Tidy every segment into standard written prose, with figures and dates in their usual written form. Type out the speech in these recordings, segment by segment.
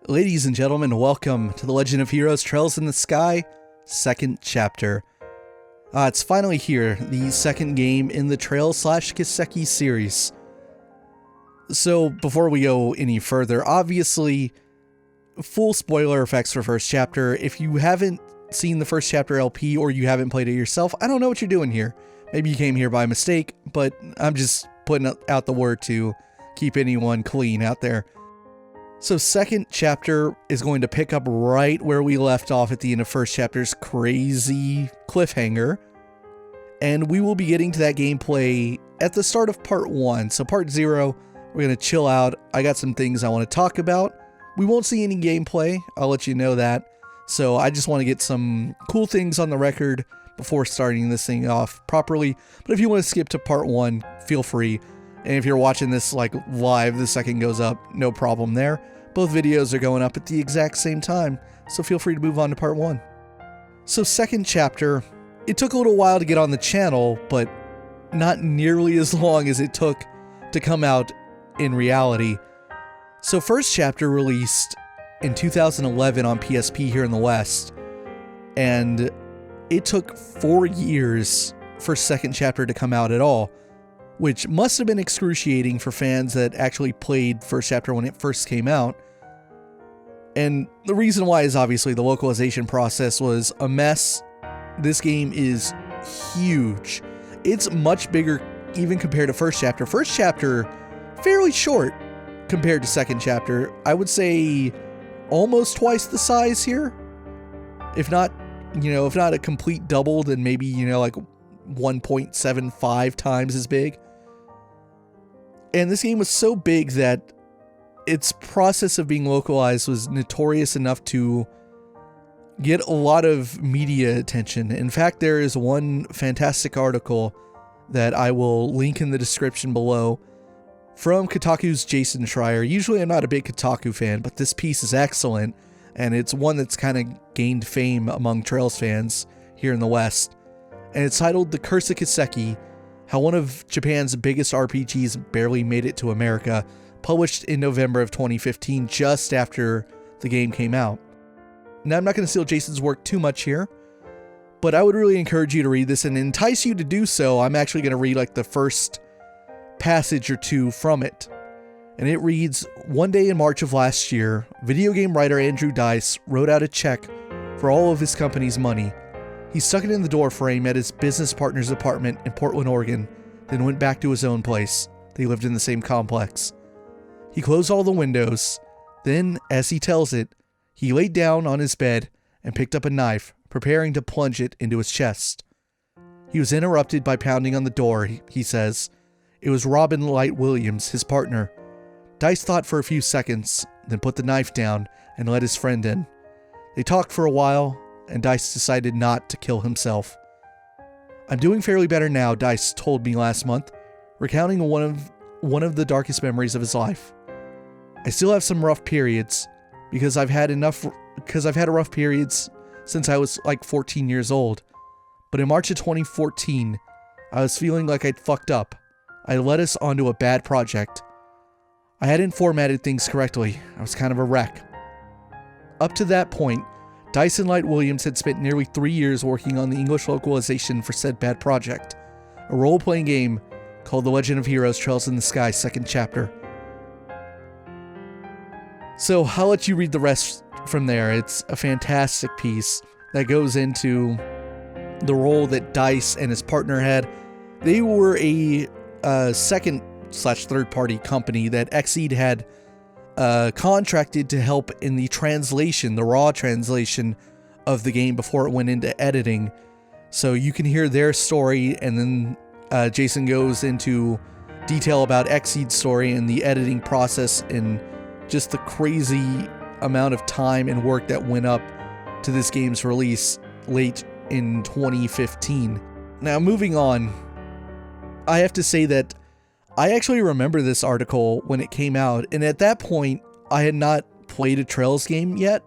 Ladies and gentlemen, welcome to The Legend of Heroes Trails in the Sky, second chapter. It's finally here, the second game in the Trail/Kiseki series. So, before we go any further, obviously, full spoiler effects for first chapter. If you haven't seen the first chapter LP or you haven't played it yourself, I don't know what you're doing here. Maybe you came here by mistake, but I'm just putting out the word to keep anyone clean out there. So second chapter is going to pick up right where we left off at the end of first chapter's crazy cliffhanger. And we will be getting to that gameplay at the start of part 1. So part 0, we're going to chill out. I got some things I want to talk about. We won't see any gameplay, I'll let you know that. So I just want to get some cool things on the record before starting this thing off properly. But if you want to skip to part 1, feel free. And if you're watching this like live, the second goes up, no problem there. Both videos are going up at the exact same time, so feel free to move on to part 1. So second chapter, it took a little while to get on the channel, but not nearly as long as it took to come out in reality. So first chapter released in 2011 on PSP here in the West, and it took 4 years for second chapter to come out at all, which must have been excruciating for fans that actually played first chapter when it first came out. And the reason why is obviously the localization process was a mess. This game is huge. It's much bigger even compared to first chapter. First chapter, fairly short compared to second chapter. I would say almost twice the size here. If not a complete double, then maybe, like 1.75 times as big. And this game was so big that its process of being localized was notorious enough to get a lot of media attention. In fact, there is one fantastic article that I will link in the description below from Kotaku's Jason Schreier. Usually I'm not a big Kotaku fan, but this piece is excellent, and it's one that's kind of gained fame among Trails fans here in the West. And it's titled The Curse of Kiseki: How One of Japan's Biggest RPGs Barely Made It to America, published in November of 2015, just after the game came out. Now, I'm not going to steal Jason's work too much here, but I would really encourage you to read this and entice you to do so. I'm actually going to read like the first passage or two from it. And it reads, "One day in March of last year, video game writer Andrew Dice wrote out a check for all of his company's money. He stuck it in the door frame at his business partner's apartment in Portland, Oregon, then went back to his own place. They lived in the same complex. He closed all the windows. Then, as he tells it, he laid down on his bed and picked up a knife, preparing to plunge it into his chest. He was interrupted by pounding on the door, he says. It was Robin Light Williams, his partner. Dice thought for a few seconds, then put the knife down and let his friend in. They talked for a while, and Dice decided not to kill himself. I'm doing fairly better now, Dice told me last month, recounting one of the darkest memories of his life. I still have some rough periods, because I've had rough periods since I was like 14 years old. But in March of 2014, I was feeling like I'd fucked up. I led us onto a bad project. I hadn't formatted things correctly. I was kind of a wreck. Up to that point, Dice and Light Williams had spent nearly 3 years working on the English localization for said bad project, a role-playing game called The Legend of Heroes Trails in the Sky, second chapter. So I'll let you read the rest from there. It's a fantastic piece that goes into the role that Dice and his partner had. They were a second/third-party company that Xseed had contracted to help in the translation, the raw translation of the game before it went into editing. So you can hear their story, and then Jason goes into detail about Xseed's story and the editing process and just the crazy amount of time and work that went up to this game's release late in 2015. Now, moving on, I have to say that I actually remember this article when it came out, and at that point, I had not played a Trails game yet,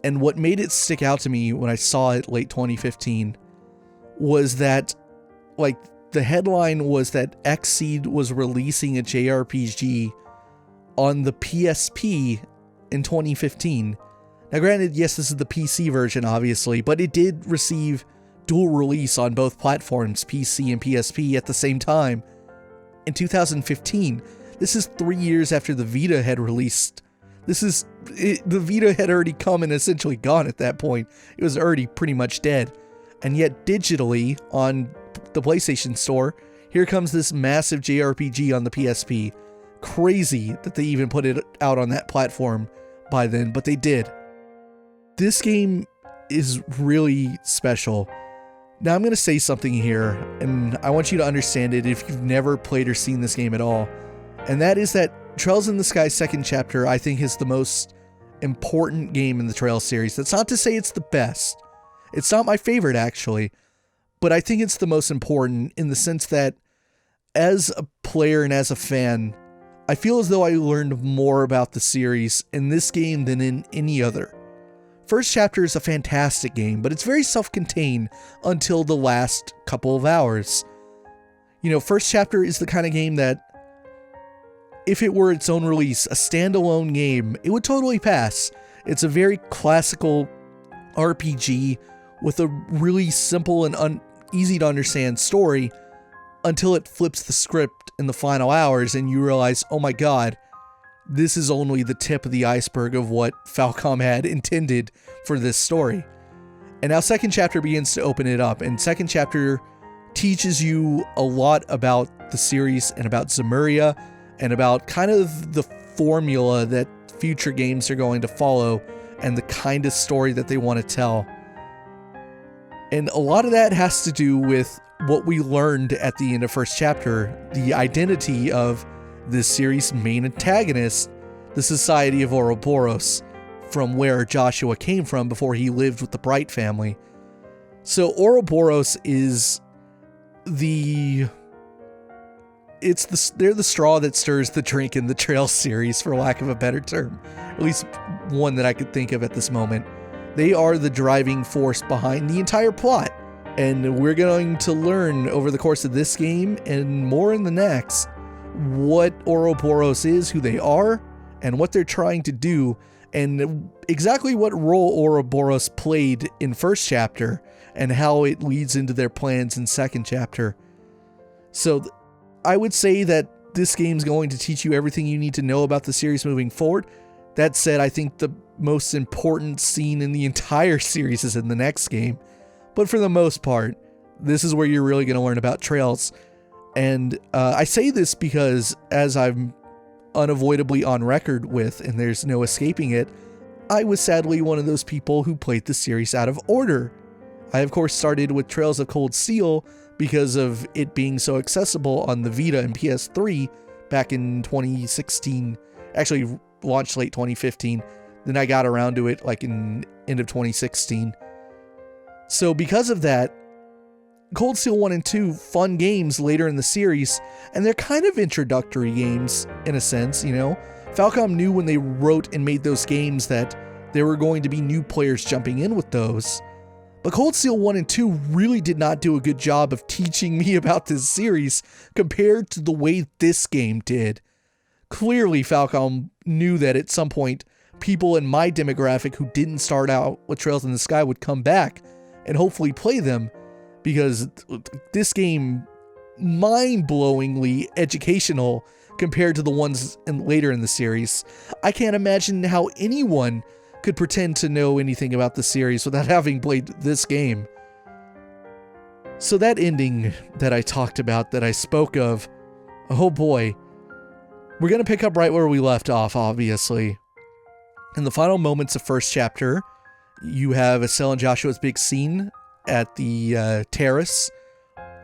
and what made it stick out to me when I saw it late 2015 was that, like, the headline was that Xseed was releasing a JRPG on the PSP in 2015. Now granted, yes, this is the PC version, obviously, but it did receive dual release on both platforms, PC and PSP, at the same time. In 2015, this is 3 years after the Vita had released. The Vita had already come and essentially gone at that point. It was already pretty much dead. And yet digitally, on the PlayStation Store, here comes this massive JRPG on the PSP. Crazy that they even put it out on that platform by then, but they did. This game is really special. Now I'm going to say something here, and I want you to understand it if you've never played or seen this game at all. And that is that Trails in the Sky second chapter, I think, is the most important game in the Trails series. That's not to say it's the best. It's not my favorite, actually. But I think it's the most important in the sense that as a player and as a fan, I feel as though I learned more about the series in this game than in any other. First chapter is a fantastic game, but it's very self-contained until the last couple of hours. You know, first chapter is the kind of game that, if it were its own release, a standalone game, it would totally pass. It's a very classical RPG with a really simple and easy to understand story until it flips the script in the final hours and you realize, oh my god, this is only the tip of the iceberg of what Falcom had intended for this story. And now second chapter begins to open it up, and second chapter teaches you a lot about the series and about Zemuria and about kind of the formula that future games are going to follow and the kind of story that they want to tell. And a lot of that has to do with what we learned at the end of first chapter, the identity of this series' main antagonist, the Society of Ouroboros, from where Joshua came from before he lived with the Bright family. So Ouroboros is they're the straw that stirs the drink in the Trails series, for lack of a better term. At least one that I could think of at this moment. They are the driving force behind the entire plot. And we're going to learn over the course of this game, and more in the next, what Ouroboros is, who they are, and what they're trying to do, and exactly what role Ouroboros played in first chapter, and how it leads into their plans in second chapter. So I would say that this game's going to teach you everything you need to know about the series moving forward. That said, I think the most important scene in the entire series is in the next game. But for the most part, this is where you're really going to learn about Trails. And I say this because, as I'm unavoidably on record with, and there's no escaping it, I was sadly one of those people who played the series out of order. I, of course, started with Trails of Cold Steel because of it being so accessible on the Vita and PS3 back in 2016. Actually, launched late 2015. Then I got around to it like in end of 2016. So because of that, Cold Steel 1 and 2, fun games later in the series, and they're kind of introductory games in a sense, you know? Falcom knew when they wrote and made those games that there were going to be new players jumping in with those. But Cold Steel 1 and 2 really did not do a good job of teaching me about this series compared to the way this game did. Clearly, Falcom knew that at some point, people in my demographic who didn't start out with Trails in the Sky would come back and hopefully play them, because this game, mind-blowingly educational compared to the ones later in the series. I can't imagine how anyone could pretend to know anything about the series without having played this game. So that ending that I talked about, that I spoke of, oh boy, we're going to pick up right where we left off, obviously. In the final moments of first chapter, you have Estelle and Joshua's big scene at the terrace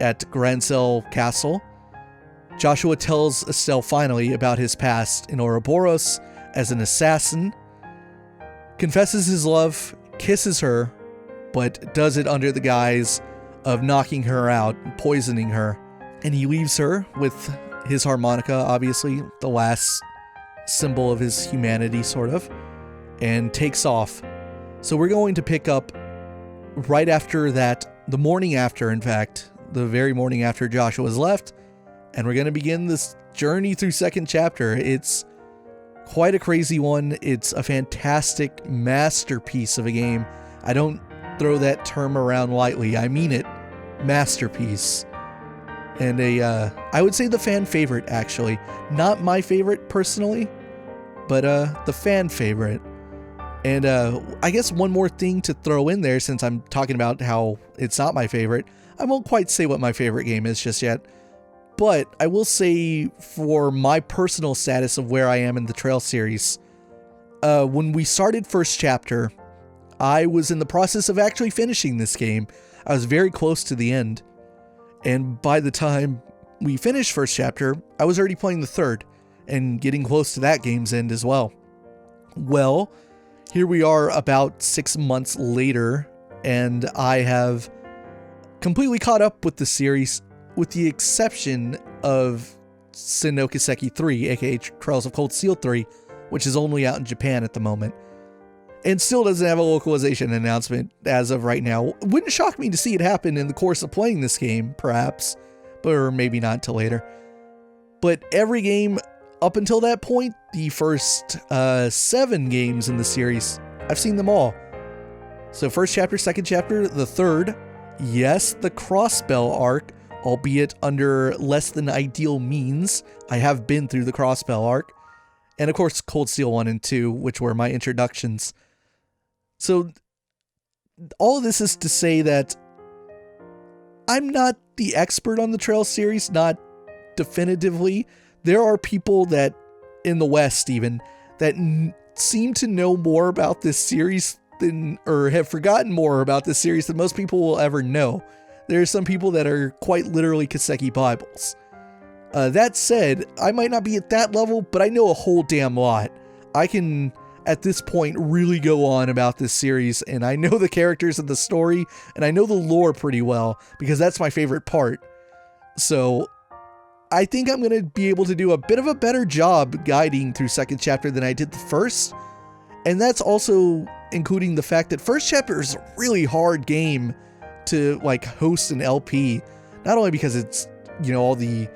at Grancel Castle. Joshua tells Estelle finally about his past in Ouroboros as an assassin, confesses his love, kisses her, but does it under the guise of knocking her out, poisoning her. And he leaves her with his harmonica, obviously, the last symbol of his humanity, sort of, and takes off. So we're going to pick up right after that, the morning after, in fact, the very morning after Joshua's left, and we're going to begin this journey through second chapter. It's quite a crazy one. It's a fantastic masterpiece of a game. I don't throw that term around lightly. I mean it. Masterpiece. And I would say the fan favorite, actually. Not my favorite personally, but the fan favorite. And I guess one more thing to throw in there, since I'm talking about how it's not my favorite. I won't quite say what my favorite game is just yet. But I will say, for my personal status of where I am in the Trail series, when we started first chapter, I was in the process of actually finishing this game. I was very close to the end. And by the time we finished first chapter, I was already playing the third and getting close to that game's end as well. Well, here we are about 6 months later, and I have completely caught up with the series, with the exception of no Kiseki 3, aka Trails of Cold Steel 3, which is only out in Japan at the moment, and still doesn't have a localization announcement as of right now. Wouldn't shock me to see it happen in the course of playing this game, perhaps, or maybe not till later. But every game up until that point, the first 7 games in the series, I've seen them all. So first chapter, second chapter, the third, yes, the Crossbell arc, albeit under less than ideal means. I have been through the Crossbell arc. And of course, Cold Steel 1 and 2, which were my introductions. So all of this is to say that I'm not the expert on the Trail series, not definitively. There are people that, in the West even, that seem to know more about this series than, or have forgotten more about this series than most people will ever know. There are some people that are quite literally Kiseki Bibles. That said, I might not be at that level, but I know a whole damn lot. I can, at this point, really go on about this series, and I know the characters of the story, and I know the lore pretty well, because that's my favorite part. So I think I'm going to be able to do a bit of a better job guiding through second chapter than I did the first. And that's also including the fact that first chapter is a really hard game to like host an LP. Not only because it's, you know, all the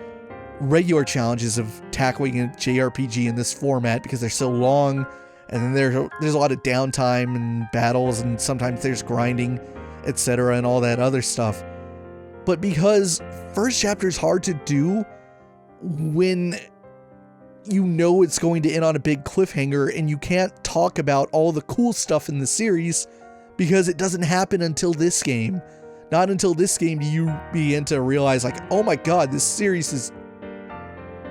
regular challenges of tackling a JRPG in this format because they're so long, and then there's a lot of downtime and battles, and sometimes there's grinding, etc., and all that other stuff. But because first chapter is hard to do when you know it's going to end on a big cliffhanger and you can't talk about all the cool stuff in the series because it doesn't happen until this game. Not until this game do you begin to realize, like, oh my god, this series is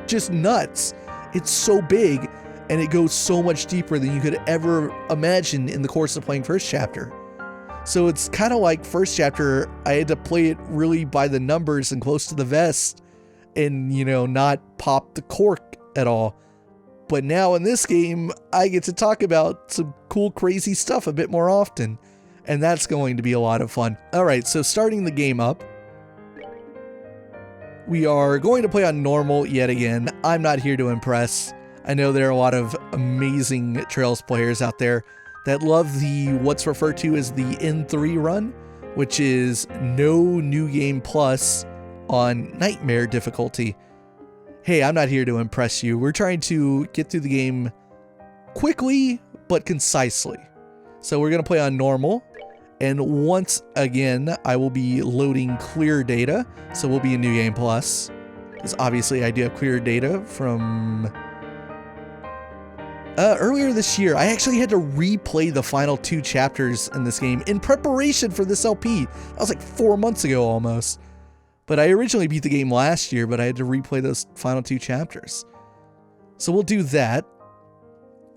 just nuts. It's so big and it goes so much deeper than you could ever imagine in the course of playing first chapter. So it's kind of like first chapter, I had to play it really by the numbers and close to the vest and, you know, not pop the cork at all. But now in this game, I get to talk about some cool, crazy stuff a bit more often. And that's going to be a lot of fun. Alright, so starting the game up, we are going to play on normal yet again. I'm not here to impress. I know there are a lot of amazing Trails players out there that love the what's referred to as the N3 run, which is no new game plus on nightmare difficulty. Hey, I'm not here to impress you. We're trying to get through the game quickly but concisely. So we're going to play on normal, and once again I will be loading clear data, so we'll be in new game plus, because obviously I do have clear data from earlier this year. I actually had to replay the final 2 chapters in this game in preparation for this LP. That was like 4 months ago almost. But I originally beat the game last year, but I had to replay those final 2 chapters. So we'll do that.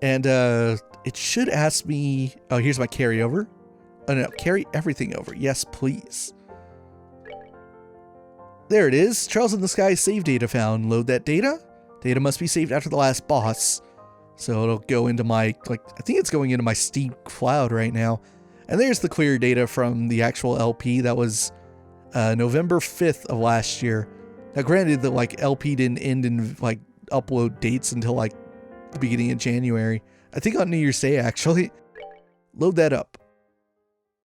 And it should ask me... Oh, here's my carryover. Oh no, carry everything over. Yes, please. There it is. Trails in the Sky save data found. Load that data. Data must be saved after the last boss. So it'll go into my, like, I think it's going into my Steam cloud right now. And there's the clear data from the actual LP. That was November 5th of last year. Now granted that like LP didn't end in like upload dates until like the beginning of January. I think on New Year's Day actually. Load that up.